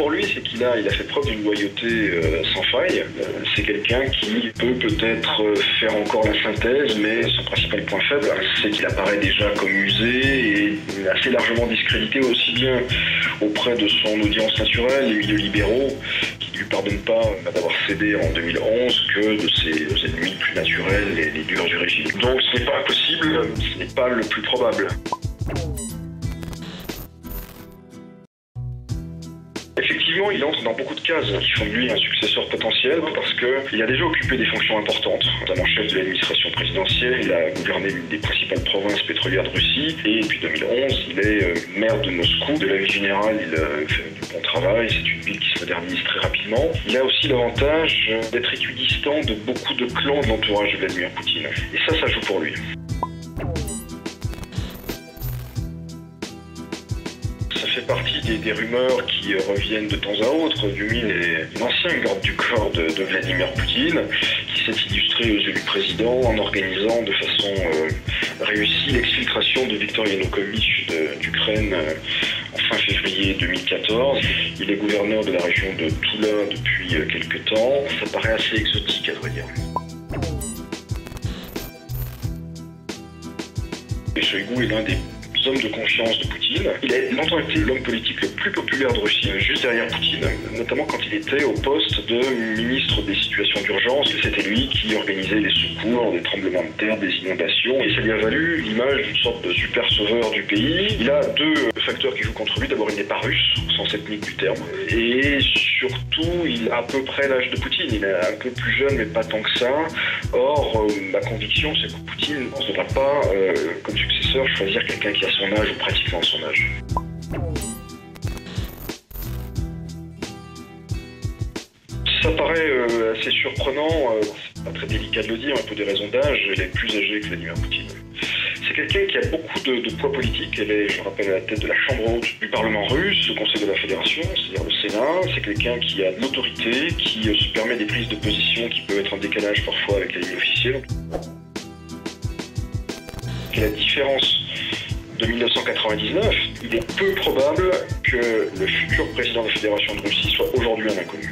pour lui, c'est qu'il a fait preuve d'une loyauté sans faille. C'est quelqu'un qui peut peut-être faire encore la synthèse, mais son principal point faible, c'est qu'il apparaît déjà comme usé et assez largement discrédité aussi bien auprès de son audience naturelle, les milieux libéraux, qui ne lui pardonnent pas d'avoir cédé en 2011, que de ses ennemis plus naturels, les durs du régime. Donc ce n'est pas impossible, ce n'est pas le plus probable. Effectivement, il entre dans beaucoup de cases qui font de lui un successeur potentiel parce qu'il a déjà occupé des fonctions importantes, notamment chef de l'administration présidentielle, il a gouverné l'une des principales provinces pétrolières de Russie et depuis 2011, il est maire de Moscou. De la vie générale, il fait du bon travail, c'est une ville qui se modernise très rapidement. Il a aussi l'avantage d'être équidistant de beaucoup de clans de l'entourage de Vladimir Poutine. Et ça joue pour lui. Ça fait partie des rumeurs qui reviennent de temps à autre. Dumin est l'ancien garde du corps de Vladimir Poutine, qui s'est illustré aux élus présidents en organisant de façon réussie l'exfiltration de Viktor Yanukovych d'Ukraine en fin février 2014. Il est gouverneur de la région de Toula depuis quelques temps. Ça paraît assez exotique, à vrai dire. Et Shoigu est l'un des hommes de confiance de Poutine. Il a longtemps été l'homme politique le plus populaire de Russie, juste derrière Poutine, notamment quand il était au poste de ministre des situations d'urgence. C'était lui qui organisait les secours, des tremblements de terre, des inondations, et ça lui a valu l'image d'une sorte de super sauveur du pays. Il a deux facteurs qui jouent contre lui. D'abord, il n'est pas russe, au sens ethnique du terme, et surtout, il a à peu près l'âge de Poutine. Il est un peu plus jeune, mais pas tant que ça. Or, ma conviction, c'est que Poutine ne devra pas, comme successeur, choisir quelqu'un qui a son âge ou pratiquement son âge. Ça paraît assez surprenant, c'est pas très délicat de le dire, pour des raisons d'âge, elle est plus âgée que Vladimir Poutine. C'est quelqu'un qui a beaucoup de poids politique, elle est, je le rappelle, à la tête de la Chambre haute du Parlement russe, le Conseil de la Fédération, c'est-à-dire le Sénat. C'est quelqu'un qui a de l'autorité, qui se permet des prises de position qui peuvent être en décalage parfois avec la ligne officielle. Et la différence de 1999, il est peu probable que le futur président de la Fédération de Russie soit aujourd'hui un inconnu.